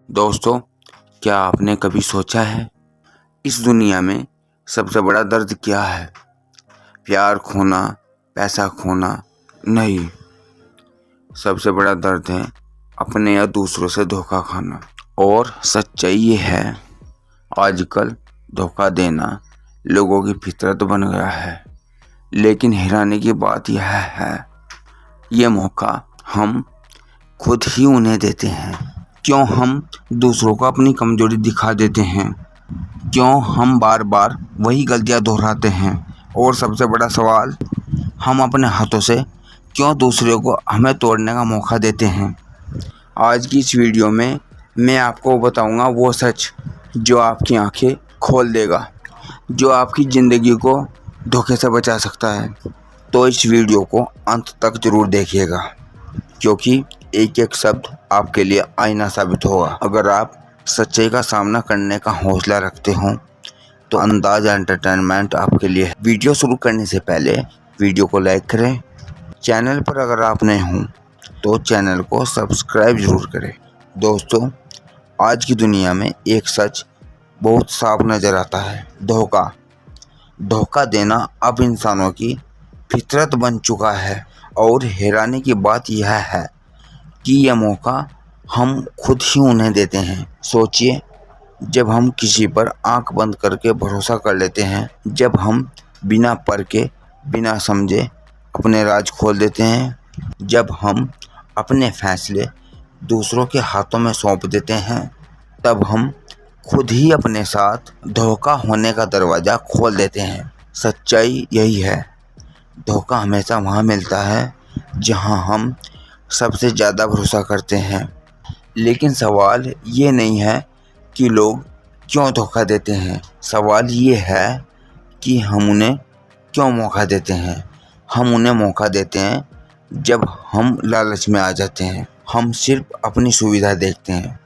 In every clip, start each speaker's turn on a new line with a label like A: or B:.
A: दोस्तों, क्या आपने कभी सोचा है इस दुनिया में सबसे बड़ा दर्द क्या है? प्यार खोना, पैसा खोना? नहीं, सबसे बड़ा दर्द है अपने या दूसरों से धोखा खाना। और सच्चाई ये है, आजकल धोखा देना लोगों की फितरत बन गया है। लेकिन हैरानी की बात यह है, ये मौका हम खुद ही उन्हें देते हैं। क्यों हम दूसरों को अपनी कमजोरी दिखा देते हैं? क्यों हम बार बार वही गलतियां दोहराते हैं? और सबसे बड़ा सवाल, हम अपने हाथों से क्यों दूसरों को हमें तोड़ने का मौका देते हैं? आज की इस वीडियो में मैं आपको बताऊंगा वो सच जो आपकी आंखें खोल देगा, जो आपकी ज़िंदगी को धोखे से बचा सकता है। तो इस वीडियो को अंत तक ज़रूर देखिएगा, क्योंकि एक एक शब्द आपके लिए आईना साबित होगा। अगर आप सच्चाई का सामना करने का हौसला रखते हो तो अंदाज एंटरटेनमेंट आपके लिए है। वीडियो शुरू करने से पहले वीडियो को लाइक करें। चैनल पर अगर आप नए हों तो चैनल को सब्सक्राइब जरूर करें। दोस्तों, आज की दुनिया में एक सच बहुत साफ नज़र आता है, धोखा देना अब इंसानों की फितरत बन चुका है। और हैरानी की बात यह है कि यह मौका हम खुद ही उन्हें देते हैं। सोचिए, जब हम किसी पर आंख बंद करके भरोसा कर लेते हैं, जब हम बिना परखे बिना समझे अपने राज खोल देते हैं, जब हम अपने फैसले दूसरों के हाथों में सौंप देते हैं, तब हम खुद ही अपने साथ धोखा होने का दरवाज़ा खोल देते हैं। सच्चाई यही है, धोखा हमेशा वहाँ मिलता है जहाँ हम सबसे ज़्यादा भरोसा करते हैं। लेकिन सवाल ये नहीं है कि लोग क्यों धोखा देते हैं, सवाल ये है कि हम उन्हें क्यों मौका देते हैं। हम उन्हें मौका देते हैं जब हम लालच में आ जाते हैं। हम सिर्फ अपनी सुविधा देखते हैं।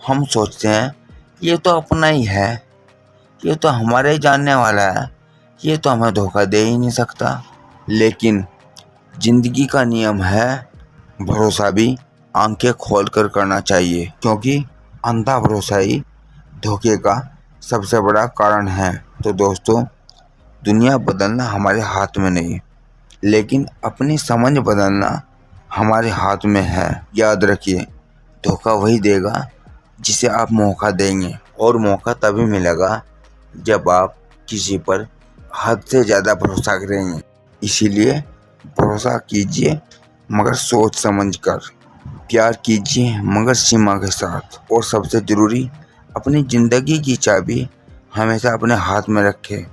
A: हम सोचते हैं ये तो अपना ही है, ये तो हमारे ही जानने वाला है, ये तो हमें धोखा दे ही नहीं सकता। लेकिन ज़िंदगी का नियम है, भरोसा भी आंखें खोलकर करना चाहिए, क्योंकि अंधा भरोसा ही धोखे का सबसे बड़ा कारण है। तो दोस्तों, दुनिया बदलना हमारे हाथ में नहीं, लेकिन अपनी समझ बदलना हमारे हाथ में है। याद रखिए, धोखा वही देगा जिसे आप मौका देंगे, और मौका तभी मिलेगा जब आप किसी पर हद से ज़्यादा भरोसा करेंगे। इसीलिए भरोसा कीजिए मगर सोच समझ कर, प्यार कीजिए मगर सीमा के साथ, और सबसे ज़रूरी, अपनी ज़िंदगी की चाबी हमेशा अपने हाथ में रखें।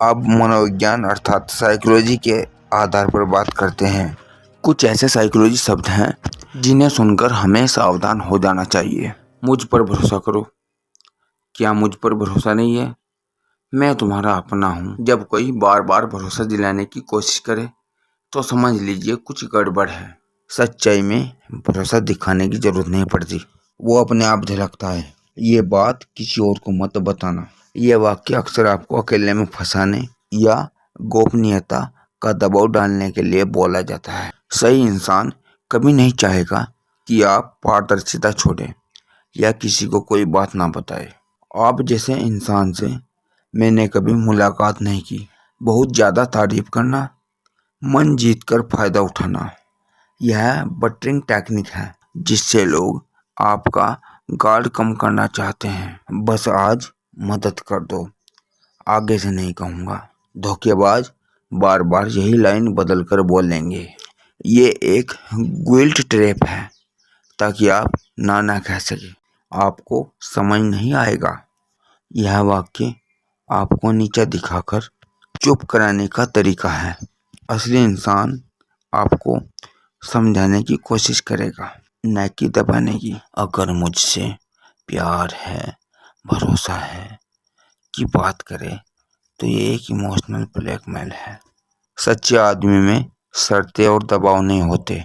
A: अब मनोविज्ञान अर्थात साइकोलॉजी के आधार पर बात करते हैं। कुछ ऐसे साइकोलॉजी शब्द हैं जिन्हें सुनकर हमें सावधान हो जाना चाहिए। मुझ पर भरोसा करो। क्या मुझ पर भरोसा नहीं है? मैं तुम्हारा अपना हूँ। जब कोई बार बार भरोसा दिलाने की कोशिश करे तो समझ लीजिए कुछ गड़बड़ है। सच्चाई में भरोसा दिखाने की जरूरत नहीं पड़ती, वो अपने आप झलकता है। ये बात किसी और को मत बताना। ये वाक्य अक्सर आपको अकेले में फंसाने या गोपनीयता का दबाव डालने के लिए बोला जाता है। सही इंसान कभी नहीं चाहेगा कि आप पारदर्शिता छोड़ें या किसी को कोई बात ना बताए। आप जैसे इंसान से मैंने कभी मुलाकात नहीं की। बहुत ज़्यादा तारीफ करना, मन जीत कर फायदा उठाना, यह बटरिंग टेक्निक है जिससे लोग आपका गार्ड कम करना चाहते हैं। बस आज मदद कर दो, आगे से नहीं कहूँगा। धोखेबाज बार बार यही लाइन बदल कर बोलेंगे। ये एक गिल्ट ट्रैप है ताकि आप ना कह सके। आपको समझ नहीं आएगा। यह वाक्य आपको नीचा दिखाकर चुप कराने का तरीका है। असली इंसान आपको समझाने की कोशिश करेगा, न कि दबाने की। अगर मुझसे प्यार है, भरोसा है की बात करे तो ये एक इमोशनल ब्लैकमेल है। सच्चे आदमी में शर्तें और दबाव नहीं होते।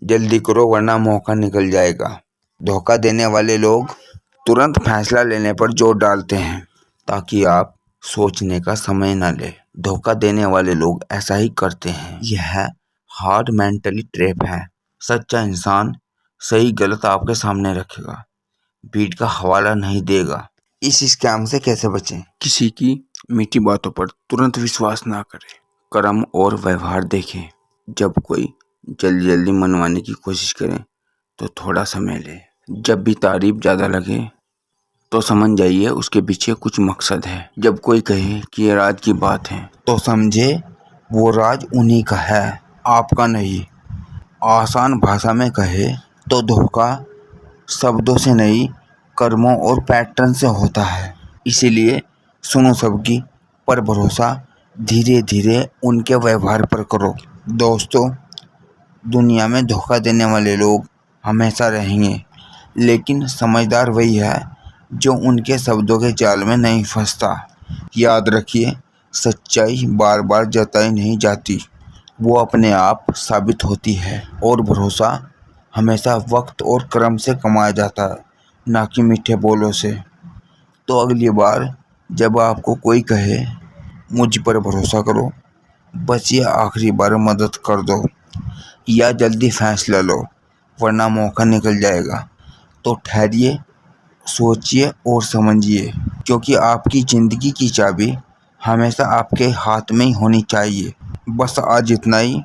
A: जल्दी करो वरना मौका निकल जाएगा। धोखा देने वाले लोग तुरंत फैसला लेने पर जोर डालते हैं ताकि आप सोचने का समय न ले। धोखा देने वाले लोग ऐसा ही करते हैं। यह हार्ड मेंटली ट्रैप है। सच्चा इंसान सही गलत आपके सामने रखेगा, भीड़ का हवाला नहीं देगा। इस स्कैम से कैसे बचें? किसी की मीठी बातों पर तुरंत विश्वास ना करें। कर्म और व्यवहार देखें। जब कोई जल्दी जल्दी मनवाने की कोशिश करे तो थोड़ा समय ले। जब भी तारीफ ज़्यादा लगे तो समझ जाइए उसके पीछे कुछ मकसद है। जब कोई कहे कि ये राज की बात है तो समझे वो राज उन्हीं का है, आपका नहीं। आसान भाषा में कहे तो धोखा शब्दों से नहीं, कर्मों और पैटर्न से होता है। इसीलिए सुनो सबकी, पर भरोसा धीरे धीरे उनके व्यवहार पर करो। दोस्तों, दुनिया में धोखा देने वाले लोग हमेशा रहेंगे, लेकिन समझदार वही है जो उनके शब्दों के जाल में नहीं फंसता। याद रखिए, सच्चाई बार बार जताई नहीं जाती, वो अपने आप साबित होती है। और भरोसा हमेशा वक्त और कर्म से कमाया जाता है, ना कि मीठे बोलों से। तो अगली बार जब आपको कोई कहे मुझ पर भरोसा करो, बस ये आखिरी बार मदद कर दो, या जल्दी फैसला लो वरना मौका निकल जाएगा, तो ठहरिए, सोचिए और समझिए, क्योंकि आपकी ज़िंदगी की चाबी हमेशा आपके हाथ में ही होनी चाहिए। बस आज इतना ही।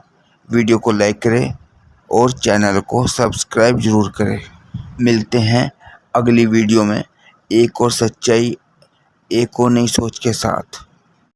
A: वीडियो को लाइक करें और चैनल को सब्सक्राइब ज़रूर करें। मिलते हैं अगली वीडियो में एक और सच्चाई, एक और नई सोच के साथ।